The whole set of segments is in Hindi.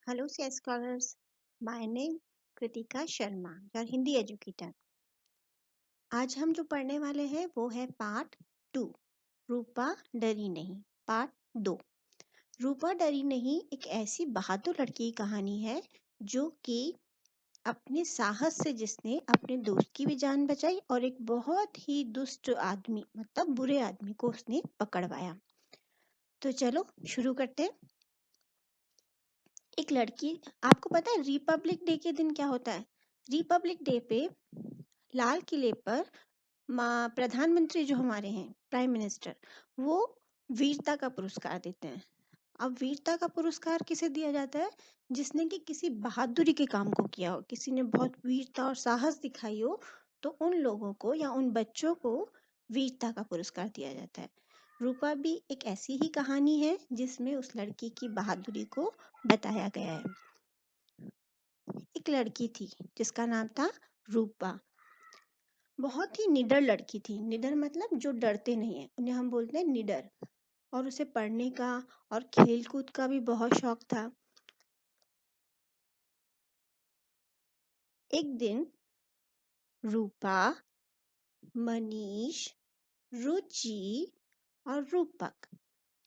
Hello, CS scholars. My name Kritika Sharma, your Hindi educator. आज हम जो पढ़ने वाले हैं वो है पार्ट 2, रूपा डरी नहीं। पार्ट 2, रूपा डरी नहीं एक ऐसी बहादुर लड़की की कहानी है जो कि अपने साहस से जिसने अपने दोस्त की भी जान बचाई और एक बहुत ही दुष्ट आदमी मतलब बुरे आदमी को उसने पकड़वाया। तो चलो शुरू करते हैं। एक लड़की, आपको पता है रिपब्लिक डे के दिन क्या होता है? रिपब्लिक डे पे लाल किले पर प्रधानमंत्री जो हमारे हैं, प्राइम मिनिस्टर, वो वीरता का पुरस्कार देते हैं। अब वीरता का पुरस्कार किसे दिया जाता है? जिसने कि किसी बहादुरी के काम को किया हो, किसी ने बहुत वीरता और साहस दिखाई हो, तो उन लोगों को या उन बच्चों को वीरता का पुरस्कार दिया जाता है। रूपा भी एक ऐसी ही कहानी है जिसमें उस लड़की की बहादुरी को बताया गया है। एक लड़की थी जिसका नाम था रूपा। बहुत ही निडर लड़की थी। निडर मतलब जो डरते नहीं है, उन्हें हम बोलते हैं निडर। और उसे पढ़ने का और खेल कूद का भी बहुत शौक था। एक दिन रूपा, मनीष, रुचि और रूपक,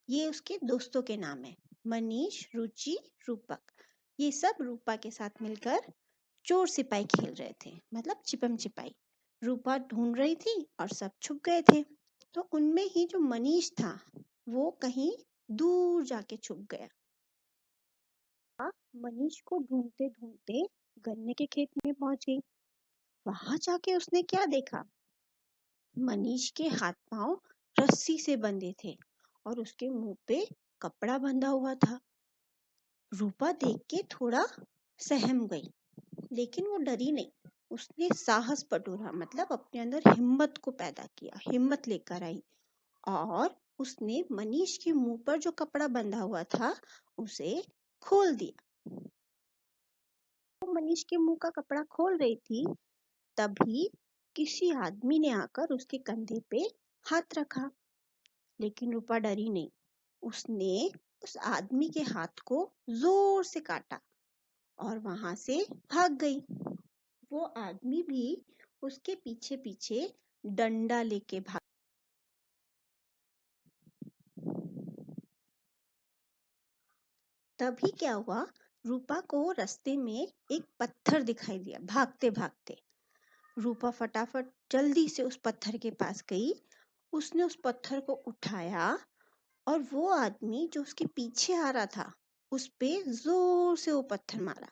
ये उसके दोस्तों के नाम है। मनीष, रुचि, रूपक, ये सब रूपा के साथ मिलकर चोर सिपाही खेल रहे थे, मतलब छिपम छिपाई। रूपा ढूंढ रही थी और सब छुप गए थे। तो उनमें ही जो मनीष था वो कहीं दूर जाके छुप गया। मनीष को ढूंढते ढूंढते गन्ने के खेत में पहुंच गई। वहां जाके उसने क्या देखा? मनीष के हाथ पांव रस्सी से बंधे थे और उसके मुंह पे कपड़ा बंधा हुआ था। रूपा देख के थोड़ा सहम गई, लेकिन वो डरी नहीं। उसने साहस बटोरा, मतलब अपने अंदर हिम्मत को पैदा किया, हिम्मत लेकर आई और उसने मनीष के मुंह पर जो कपड़ा बंधा हुआ था उसे खोल दिया। तो मनीष के मुंह का कपड़ा खोल रही थी, तभी किसी आदमी ने आकर उसके कंधे पे हाथ रखा। लेकिन रूपा डरी नहीं। उसने उस आदमी के हाथ को जोर से काटा और वहां से भाग गई। वो आदमी भी उसके पीछे पीछे डंडा लेके भाग। तभी क्या हुआ? रूपा को रास्ते में एक पत्थर दिखाई दिया भागते भागते। रूपा फटाफट जल्दी से उस पत्थर के पास गई। उसने उस पत्थर को उठाया और वो आदमी जो उसके पीछे आ रहा था उस पे जोर से वो पत्थर मारा,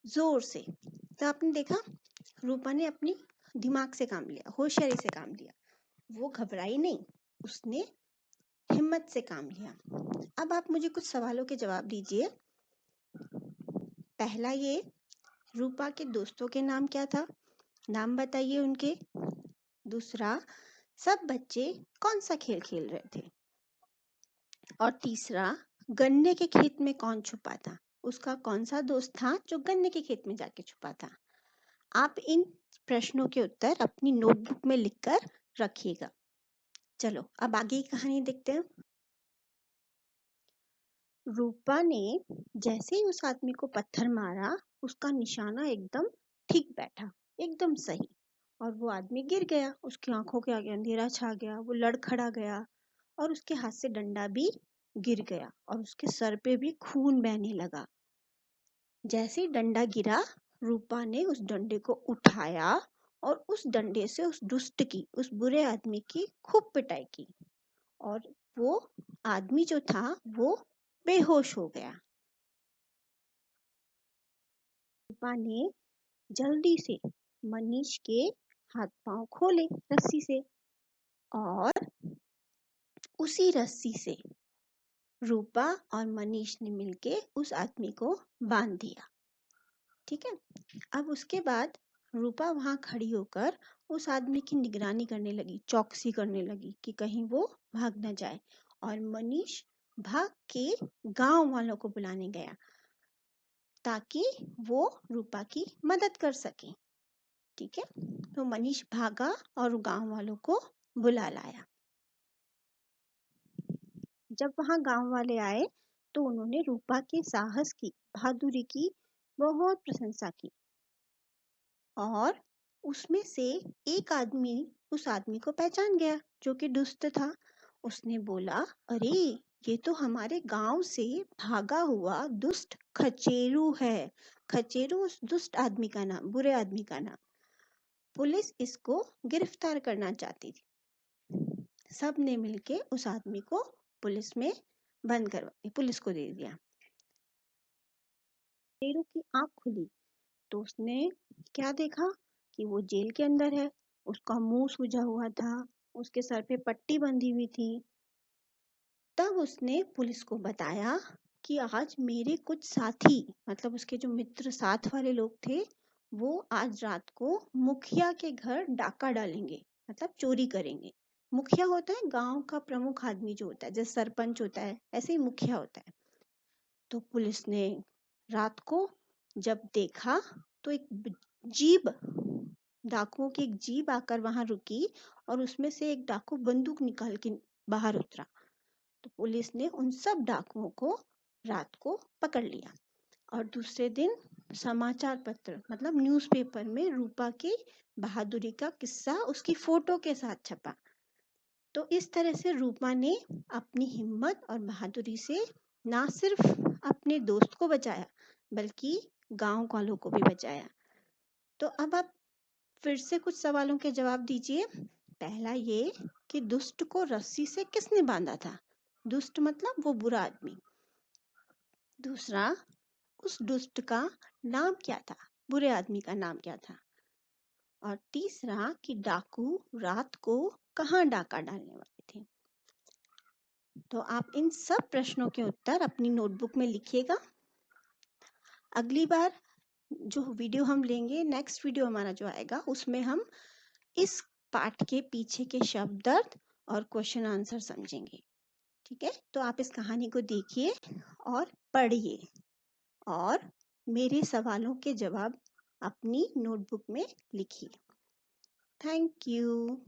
जोर से। तो आपने देखा, रूपा ने अपनी दिमाग से काम लिया, होशियारी से काम लिया। वो घबराई नहीं, उसने हिम्मत से काम लिया। अब आप मुझे कुछ सवालों के जवाब दीजिए। पहला, ये रूपा के दोस्तों के नाम क्या था? नाम बताइए उनके। दूसरा, सब बच्चे कौन सा खेल खेल रहे थे? और तीसरा, गन्ने के खेत में कौन छुपा था? उसका कौन सा दोस्त था जो गन्ने के खेत में जाके छुपा था? आप इन प्रश्नों के उत्तर अपनी नोटबुक में लिखकर रखिएगा। चलो अब आगे की कहानी देखते हैं। रूपा ने जैसे ही उस आदमी को पत्थर मारा, उसका निशाना एकदम ठीक बैठा, एकदम सही, और वो आदमी गिर गया। उसकी आंखों के आगे अंधेरा छा गया, वो लड़खड़ा गया और उसके हाथ से डंडा भी गिर गया और उसके सर पे भी खून बहने लगा। जैसे ही डंडा गिरा, रूपा ने उस डंडे को उठाया और उस डंडे से उस दुष्ट की, उस बुरे आदमी की खूब पिटाई की और वो आदमी जो था वो बेहोश हो गया। रूपा ने जल्दी से मनीष के हाथ पांव खोले रस्सी से और उसी रस्सी से रूपा और मनीष ने मिलके उस आदमी को बांध दिया। ठीक है। अब उसके बाद रूपा वहां खड़ी होकर उस आदमी की निगरानी करने लगी, चौकसी करने लगी कि कहीं वो भाग न जाए। और मनीष भाग के गांव वालों को बुलाने गया ताकि वो रूपा की मदद कर सके। ठीक है। तो मनीष भागा और गांव वालों को बुला लाया। जब वहां गांव वाले आए तो उन्होंने रूपा के साहस की, बहादुरी की बहुत प्रशंसा की। और उसमें से एक आदमी उस आदमी को पहचान गया जो कि दुष्ट था। उसने बोला, अरे ये तो हमारे गांव से भागा हुआ दुष्ट खचेरू है। खचेरू उस दुष्ट आदमी का नाम, बुरे आदमी का नाम। पुलिस इसको गिरफ्तार करना चाहती थी। सब ने मिलके उस आदमी को पुलिस में बंद करवा दिया, पुलिस को दे दिया। खचेरू की आंख खुली तो उसने क्या देखा कि वो जेल के अंदर है। उसका मुंह सूजा हुआ था, उसके सर पे पट्टी बंधी हुई थी। तब उसने पुलिस को बताया कि आज मेरे कुछ साथी, मतलब उसके जो मित्र साथ वाले लोग थे, वो आज रात को मुखिया के घर डाका डालेंगे, मतलब चोरी करेंगे। मुखिया होता है गांव का प्रमुख आदमी जो होता है, जैसे सरपंच होता है ऐसे ही मुखिया होता है। तो पुलिस ने रात को जब देखा तो एक जीप, डाकुओं की एक जीप आकर वहां रुकी और उसमें से एक डाकू बंदूक निकाल के बाहर उतरा। तो पुलिस ने उन सब डाकुओं को रात को पकड़ लिया और दूसरे दिन समाचार पत्र, मतलब न्यूज़पेपर में रूपा की बहादुरी का किस्सा उसकी फोटो के साथ छपा। तो इस तरह से रूपा ने अपनी हिम्मत और बहादुरी से ना सिर्फ अपने दोस्त को बचाया बल्कि गांव वालों को भी बचाया। तो अब आप फिर से कुछ सवालों के जवाब दीजिए। पहला ये कि दुष्ट को रस्सी से किसने बांधा था? दुष्ट मतलब वो बुरा आदमी। दूसरा, उस दुष्ट का नाम क्या था? बुरे आदमी का नाम क्या था? और तीसरा कि डाकू रात को कहाँ डाका डालने वाले थे? तो आप इन सब प्रश्नों के उत्तर अपनी नोटबुक में लिखिएगा। अगली बार जो वीडियो हम लेंगे, नेक्स्ट वीडियो हमारा जो आएगा, उसमें हम इस पाठ के पीछे के शब्द अर्थ और क्वेश्चन आंसर समझेंगे। ठीक है, तो आप इस कहानी को देखिए और पढ़िए और मेरे सवालों के जवाब अपनी नोटबुक में लिखिए। Thank you.